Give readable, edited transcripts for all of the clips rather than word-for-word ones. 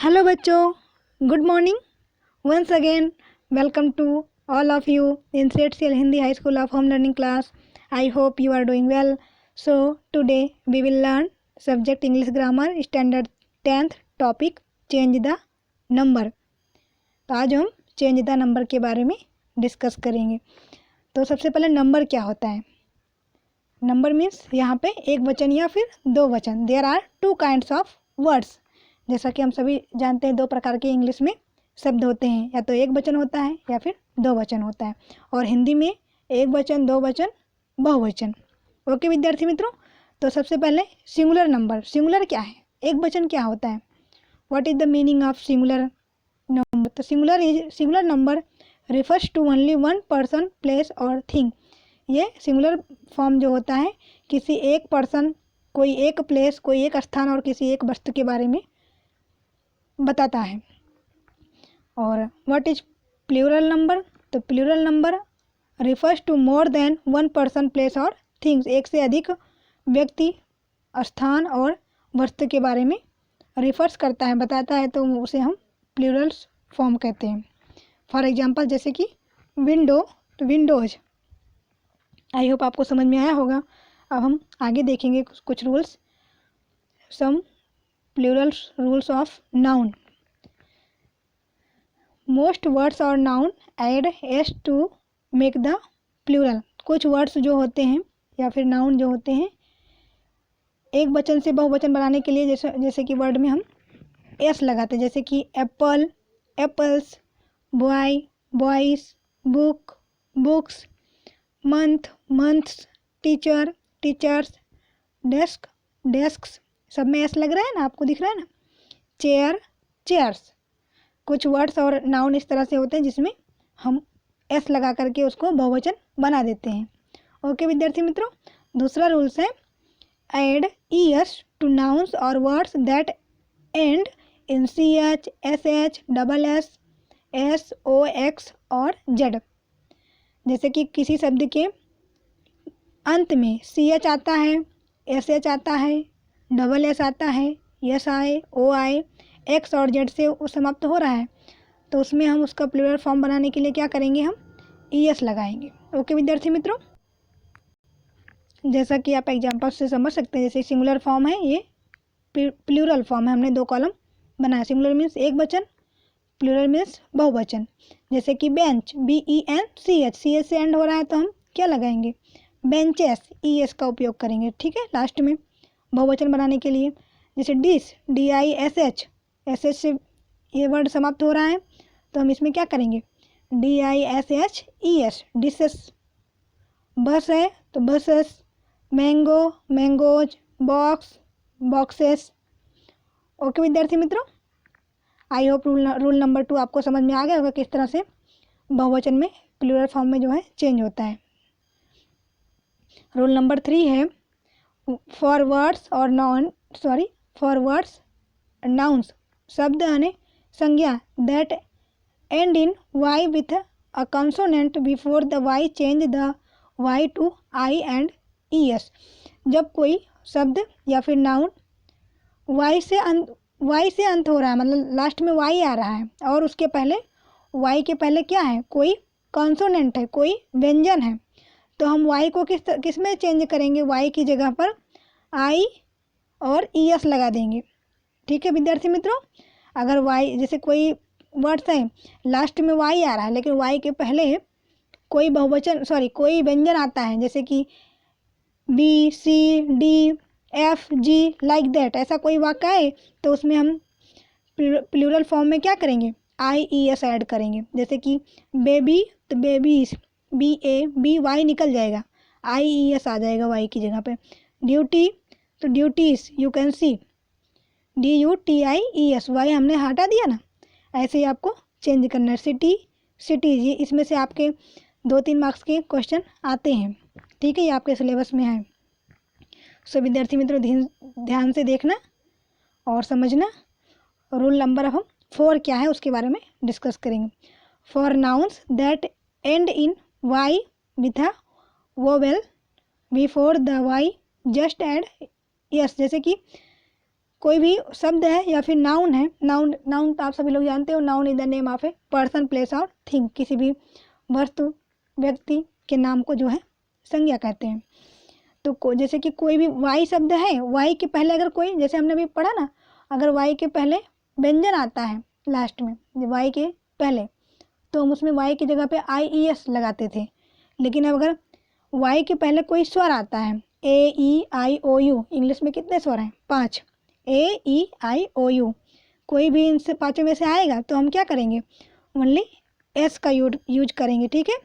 Hello बच्चों, good morning once again. Welcome to all of you in set Hindi high school of home learning class. I hope you are doing well. So today we will learn subject English grammar standard 10th topic change the number. तो आज हम change the number के बारे में discuss करेंगे। तो सबसे पहले नंबर क्या होता है। नंबर मीन्स यहाँ पे एक वचन या फिर दो वचन। There are two kinds of words. जैसा कि हम सभी जानते हैं, दो प्रकार के इंग्लिश में शब्द होते हैं, या तो एक वचन होता है या फिर दो वचन होता है। और हिंदी में एक वचन, दो वचन, बहुवचन। ओके विद्यार्थी मित्रों, तो सबसे पहले सिंगुलर नंबर। सिंगुलर क्या है, एक वचन क्या होता है, what is the meaning of singular number. तो singular number refers to only one person, place और थिंग। ये सिंगुलर फॉर्म जो होता है किसी एक पर्सन, कोई एक प्लेस, कोई एक स्थान और किसी एक वस्तु के बारे में बताता है। और व्हाट इज प्लूरल नंबर। तो plural number refers to more than one person, place और थिंग्स। एक से अधिक व्यक्ति, स्थान और वस्तु के बारे में रिफर्स करता है, बताता है, तो उसे हम प्लूरल फॉर्म कहते हैं। फॉर एग्जांपल जैसे कि विंडो, तो विंडोज। आई होप आपको समझ में आया होगा। अब हम आगे देखेंगे कुछ rules. Some plural rules of noun. Most words or noun add s to make the plural. कुछ वर्ड्स जो होते हैं या फिर नाउन जो होते हैं एक वचन से बहुवचन बनाने के लिए, जैसे कि वर्ड में हम एस लगाते हैं, जैसे कि Apple, apples, boy, boys, book, books, month, months, teacher, teachers, desk, desks. सब में एस लग रहा है ना, आपको दिख रहा है ना। Chair, chairs. कुछ वर्ड्स और नाउन इस तरह से होते हैं जिसमें हम एस लगा करके उसको बहुवचन बना देते हैं। ओके विद्यार्थी मित्रों, दूसरा रूल्स है ऐड ईएस टू नाउन्स और words that end in C H, S H, double S, S, O, X और जेड। जैसे कि किसी शब्द के अंत में सी एच आता है, एस एच आता है, डबल एस आता है, एस आए, ओ आए, एक्स और जेड से वो समाप्त हो रहा है, तो उसमें हम उसका प्लूरल फॉर्म बनाने के लिए क्या करेंगे, हम ई एस लगाएंगे। ओके विद्यार्थी मित्रों, जैसा कि आप एग्जाम्पल से समझ सकते हैं, जैसे सिंगुलर फॉर्म है, ये प्लूरल फॉर्म है, हमने दो कॉलम बनाया। सिंगुलर मीन्स एक वचन, प्लूरल मीन्स बहुवचन। जैसे कि बेंच, BENCH, सी एच से एंड हो रहा है, तो हम क्या लगाएंगे, बेंचेस, ई एस का उपयोग करेंगे, ठीक है, लास्ट में बहुवचन बनाने के लिए। जैसे डिश, DISH, SH से ये वर्ड समाप्त हो रहा है, तो हम इसमें क्या करेंगे, DISHES, डिशेस। बस है तो buses, mango, mangoes, box, boxes. Okay विद्यार्थी मित्रों, आई होप रूल नंबर 2 आपको समझ में आ गया होगा किस तरह से बहुवचन में प्लूरल फॉर्म में जो है चेंज होता है। रूल नंबर 3 है फॉर वर्ड्स और फॉर वर्ड्स नाउन्स, शब्द यानी संज्ञा that end in Y with a consonant before the Y change the Y to I and E S. जब कोई शब्द या फिर नाउन वाई से अंत हो रहा है, मतलब लास्ट में वाई आ रहा है, और उसके पहले वाई के पहले क्या है, कोई कॉन्सोनेंट है, कोई व्यंजन है, तो हम वाई को किस में चेंज करेंगे, वाई की जगह पर आई और ई एस लगा देंगे। ठीक है विद्यार्थी मित्रों, अगर वाई, जैसे कोई वर्ड्स है लास्ट में वाई आ रहा है लेकिन वाई के पहले कोई कोई व्यंजन आता है, जैसे कि BCDFG लाइक दैट, ऐसा कोई वाक्य है, तो उसमें हम प्लूरल फॉर्म में क्या करेंगे, IES ऐड करेंगे। जैसे कि बेबी, तो बेबीज, BABY निकल जाएगा, IES आ जाएगा वाई की जगह पे। ड्यूटी, तो duties, you can see, DUTIES, Y हमने हटा दिया ना, ऐसे ही आपको चेंज करना है। सिटी, सिटीज, ये इसमें से आपके 2-3 मार्क्स के क्वेश्चन आते हैं, ठीक है, ये आपके सिलेबस में है। सो विद्यार्थी मित्रों ध्यान से देखना और समझना। रूल नंबर अब हम 4 क्या है उसके बारे में डिस्कस करेंगे। For nouns that end in Y with a vowel before the Y just add S. जैसे कि कोई भी शब्द है या फिर नाउन है, नाउन तो आप सभी लोग जानते हो, noun is the name of a person, place और थिंग। किसी भी वस्तु, व्यक्ति के नाम को जो है संज्ञा कहते हैं। तो जैसे कि कोई भी वाई शब्द है, वाई के पहले अगर कोई, जैसे हमने अभी पढ़ा ना, अगर वाई के पहले व्यंजन आता है लास्ट में, वाई के पहले, तो हम उसमें वाई की जगह पे IES लगाते थे। लेकिन अब अगर वाई के पहले कोई स्वर आता है, AEIOU, इंग्लिश में कितने स्वर हैं? 5, AEIOU, कोई भी इनसे पाँचों में से आएगा तो हम क्या करेंगे? ओनली S का यूज करेंगे, ठीक है।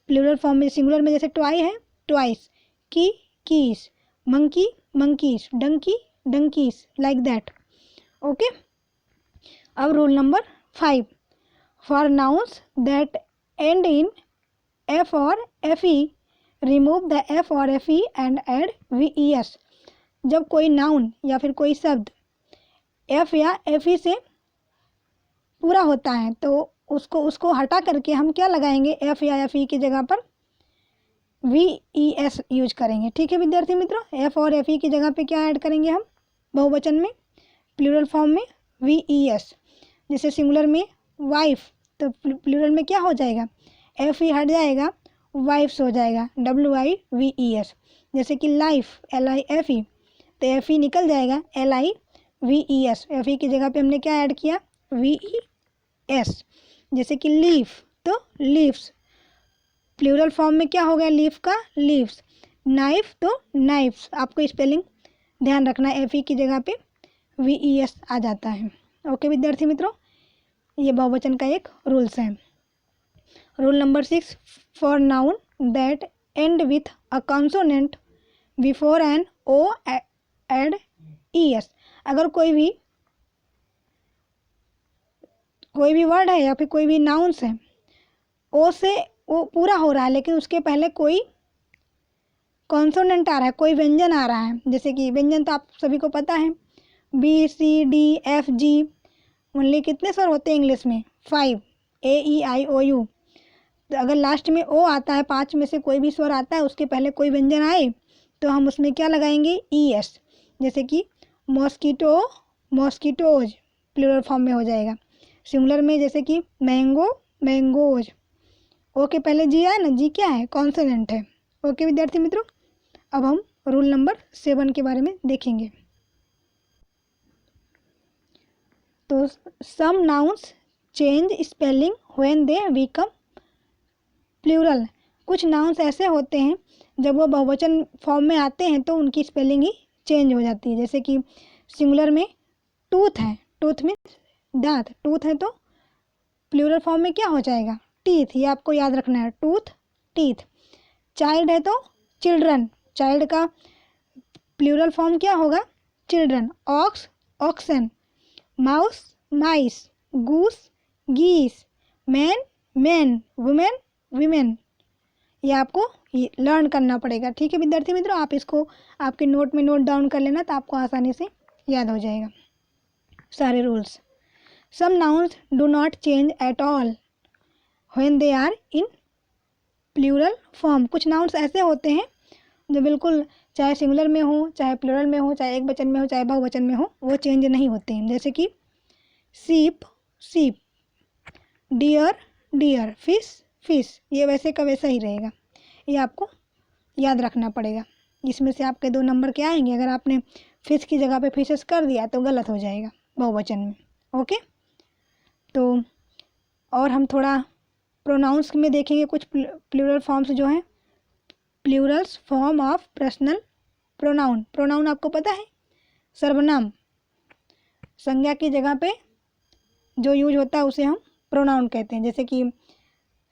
प्लूरल फॉर्म में, सिंगुलर में जैसे टॉय है, toys, key, keys, monkey, monkeys, donkey, donkeys, like that. Okay. अब rule number 5, for nouns that end in F और FE, रिमूव द F और FE एंड ऐड VES। जब कोई नाउन या फिर कोई शब्द F या FE से पूरा होता है तो उसको हटा करके हम क्या लगाएंगे? F या FE की जगह पर VES यूज करेंगे, ठीक है विद्यार्थी मित्रों। F और FE की जगह पे क्या ऐड करेंगे हम? बहुवचन में, प्लूरल फॉर्म में VES। जैसे सिंगुलर में वाइफ, तो प्लूरल में क्या हो जाएगा? FE हट जाएगा, वाइफ्स हो जाएगा, WIVES। जैसे कि लाइफ, LIFE, तो FE निकल जाएगा, LIVES। FE की जगह पे हमने क्या ऐड किया? VES। जैसे कि लीफ, तो लीव्स, प्लूरल फॉर्म में क्या हो गया? लीफ का लीव्स। नाइफ, तो नाइफ्स। आपको स्पेलिंग ध्यान रखना है, FE की जगह पे VES आ जाता है। ओके विद्यार्थी मित्रों, ये बहुवचन का एक रूल्स है। Rule number 6, for noun that end with a consonant before an O add ES। अगर कोई भी वर्ड है या फिर कोई भी नाउन्स है, O से वो पूरा हो रहा है लेकिन उसके पहले कोई कॉन्सोनेंट आ रहा है, कोई व्यंजन आ रहा है। जैसे कि व्यंजन तो आप सभी को पता है, BCDFG, ओनली कितने स्वर होते हैं इंग्लिश में? 5, AEIOU। तो अगर लास्ट में O आता है, 5 में से कोई भी स्वर आता है, उसके पहले कोई व्यंजन आए तो हम उसमें क्या लगाएंगे? ES। जैसे कि मॉस्किटो, मॉस्किटोज, प्लूरल फॉर्म में हो जाएगा। सिंगुलर में जैसे कि मैंगो, मैंगोज, O के पहले G है ना, G क्या है? कॉन्सोनेंट है। ओके विद्यार्थी मित्रों, अब हम रूल नंबर 7 के बारे में देखेंगे। तो some nouns change spelling when they become plural. कुछ नाउन्स ऐसे होते हैं जब वो बहुवचन फॉर्म में आते हैं तो उनकी स्पेलिंग ही चेंज हो जाती है। जैसे कि सिंगुलर में टूथ है, टूथ में दांत, टूथ है तो प्लूरल फॉर्म में क्या हो जाएगा? टीथ। ये आपको याद रखना है, टूथ, टीथ। चाइल्ड है तो चिल्ड्रन, चाइल्ड का प्लूरल फॉर्म क्या होगा? Children. Ox, oxen. Mouse, mice. Goose, geese. Man, men. Woman, women. ये आपको लर्न करना पड़ेगा, ठीक है विद्यार्थी मित्रों। आप इसको आपके नोट में नोट डाउन कर लेना तो आपको आसानी से याद हो जाएगा सारे rules. Some nouns do not change at all when they are in plural form. कुछ नाउन्स ऐसे होते हैं जो बिल्कुल चाहे सिंगुलर में हो, चाहे प्लूरल में हो, चाहे एक वचन में हो, चाहे बहुवचन में हो, वो चेंज नहीं होते हैं। जैसे कि sheep, sheep. Deer, deer. Fish, fish. ये वैसे का वैसा ही रहेगा, ये आपको याद रखना पड़ेगा। इसमें से आपके 2 नंबर क्या आएंगे? अगर आपने फिश की जगह पे फिशेस कर दिया तो गलत हो जाएगा बहुवचन में। ओके, तो और हम थोड़ा प्रोनाउंस में देखेंगे कुछ प्लूरल फॉर्म्स जो हैं। Plurals form of personal pronoun. Pronoun आपको पता है, सर्वनाम, संज्ञा की जगह पे जो यूज होता है उसे हम प्रोनाउन कहते हैं। जैसे कि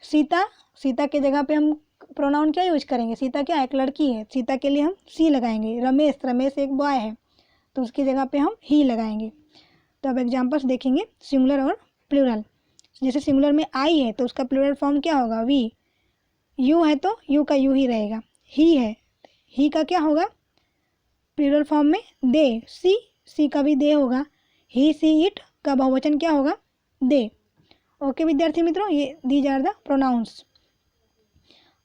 सीता, सीता के जगह पे हम प्रोनाउन क्या यूज करेंगे? सीता क्या है? एक लड़की है, सीता के लिए हम सी लगाएंगे। रमेश, रमेश एक बॉय है तो उसकी जगह पे हम ही लगाएंगे। तो अब एग्जांपल्स देखेंगे सिंगुलर और प्लूरल। जैसे सिंगुलर में आई है तो उसका प्लूरल फॉर्म क्या होगा? वी। यू है तो यू का यू ही रहेगा। ही है, ही का क्या होगा प्लूरल फॉर्म में? दे। सी, सी का भी दे होगा। ही, सी, इट का बहुवचन क्या होगा? दे। ओके विद्यार्थी मित्रों, ये दीज आर द प्रोनाउंस।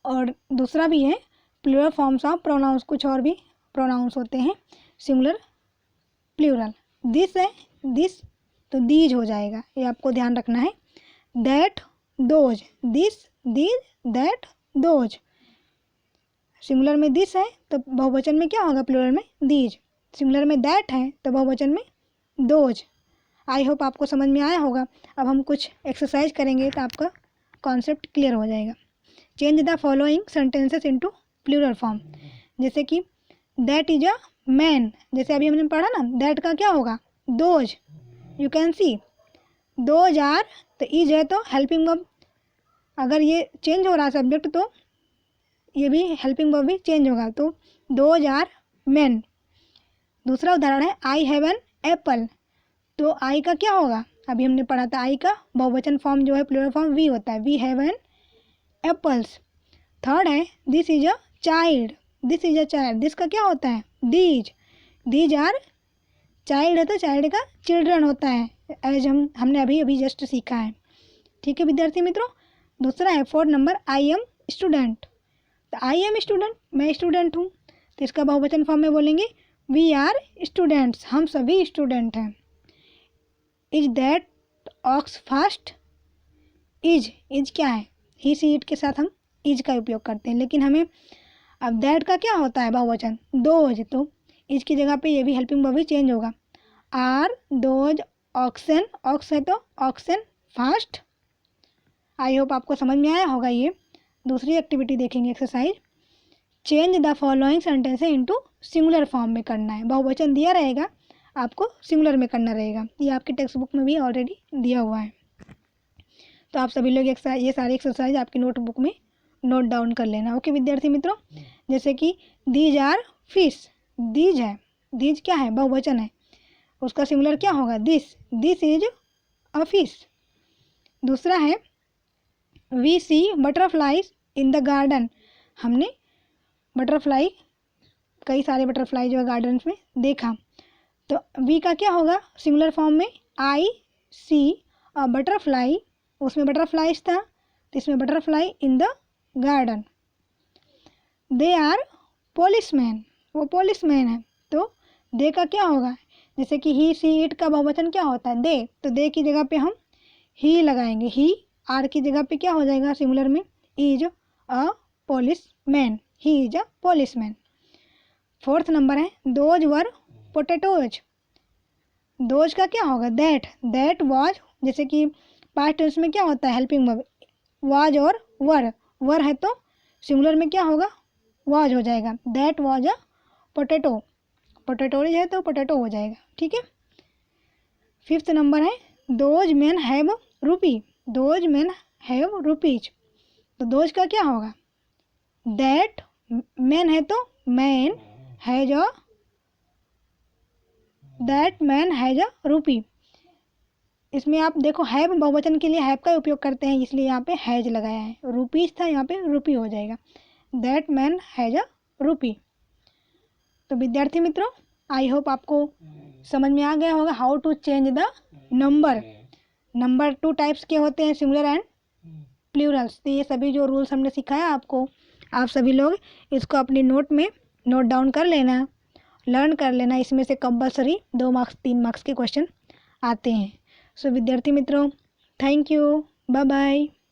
और दूसरा भी है प्लूरल फॉर्म्स ऑफ प्रोनाउंस। कुछ और भी प्रोनाउंस होते हैं, सिंगुलर, प्लूरल। दिस है दिस, तो दीज हो जाएगा, ये आपको ध्यान रखना है। That, those, this, these, that, those. Singular में दिस है तो बहुवचन में क्या होगा, प्लूरल में दीज। सिंगुलर में दैट है तो बहुवचन में दोज। आई होप आपको समझ में आया होगा। अब हम कुछ एक्सरसाइज करेंगे तो आपका कॉन्सेप्ट क्लियर हो जाएगा। Change the following sentences into plural form. जैसे कि दैट इज अ मैन, जैसे अभी हमने पढ़ा ना, दैट का क्या होगा, those. You can see those are, तो इज है तो हेल्पिंग वर्ब, अगर ये चेंज हो रहा है सब्जेक्ट तो ये भी हेल्पिंग वर्ब भी चेंज होगा, तो दोज आर मैन। दूसरा उदाहरण है आई हैव एन एप्पल, तो आई का क्या होगा, अभी हमने पढ़ा था आई का बहुवचन फॉर्म जो है प्लूरल फॉर्म वी होता है, we have an apples. Third है this is a child, this is a child, this का क्या होता है, दीज, दीज आर, चाइल्ड है तो चाइल्ड का चिल्ड्रन होता है, एज हमने अभी अभी जस्ट सीखा है। ठीक है विद्यार्थी मित्रों। दूसरा है fourth number I am student, तो आई एम स्टूडेंट, मैं स्टूडेंट हूँ, तो इसका बहुवचन फॉर्म में बोलेंगे वी आर स्टूडेंट्स, हम सभी स्टूडेंट हैं। Is that ox fast, is क्या है, ही सी इट के साथ हम इज का उपयोग करते हैं, लेकिन हमें अब दैट का क्या होता है बहुवचन, दोज, तो इज की जगह पे ये भी हेल्पिंग वर्ब भी चेंज होगा, आर दोज ऑक्सन, ऑक्स है तो ऑक्सन फास्ट। आई होप आपको समझ में आया होगा। ये दूसरी एक्टिविटी देखेंगे exercise, change the following sentence into singular form में करना है, बहुवचन दिया रहेगा आपको सिंगुलर में करना रहेगा, ये आपकी टेक्स्ट बुक में भी ऑलरेडी दिया हुआ है। तो आप सभी लोग ये सारी एक्सरसाइज आपकी नोटबुक में नोट डाउन कर लेना। ओके विद्यार्थी मित्रों। जैसे कि दीज आर फिश, दीज है, दीज क्या है, बहुवचन है, उसका सिंगुलर क्या होगा, this, this is a fish. दूसरा है we see butterflies in the garden, हमने बटरफ्लाई, कई सारे बटरफ्लाई जो है गार्डन में देखा, तो वी का क्या होगा सिंगुलर फॉर्म में, आई सी अ बटरफ्लाई, उसमें बटरफ्लाइज था तो इसमें butterfly in the garden. They are policeman, वो पोलिसमैन है, तो दे का क्या होगा, जैसे कि ही सी इट का बहुवचन क्या होता है, दे, तो दे की जगह पे हम ही लगाएंगे, ही, आर की जगह पे क्या हो जाएगा सिंगुलर में, is a policeman, he is a policeman. Fourth number है दोज वर पोटैटोज, दोज का क्या होगा, दैट, दैट वाज, जैसे कि पास्ट टेंस में क्या होता है हेल्पिंग वर्ब, वाज और वर, वर है तो सिंगुलर में क्या होगा, वाज हो जाएगा, that was a potato, potatoes है तो पोटैटो हो जाएगा। ठीक है। फिफ्थ नंबर है दोज मैन हैव रूपी, दोज मैन हैव रुपीज, तो दोज का क्या होगा, दैट मैन है तो man has a, that man has a रूपी, इसमें आप देखो हैव बहुवचन के लिए हैव का उपयोग करते हैं, इसलिए यहाँ पे हैज लगाया है, रुपीज था यहाँ पे रूपी हो जाएगा, दैट मैन हैज अ रूपी। तो विद्यार्थी मित्रों आई होप आपको समझ में आ गया होगा how to change the number. Number 2 types के होते हैं, सिंगुलर एंड प्लूरल्स। तो ये सभी जो रूल्स हमने सिखाया आपको, आप सभी लोग इसको अपनी नोट में नोट डाउन कर लेना, लर्न कर लेना, इसमें से कंपलसरी 2 मार्क्स 3 मार्क्स के क्वेश्चन आते हैं। सो विद्यार्थी मित्रों थैंक यू, बाय बाय।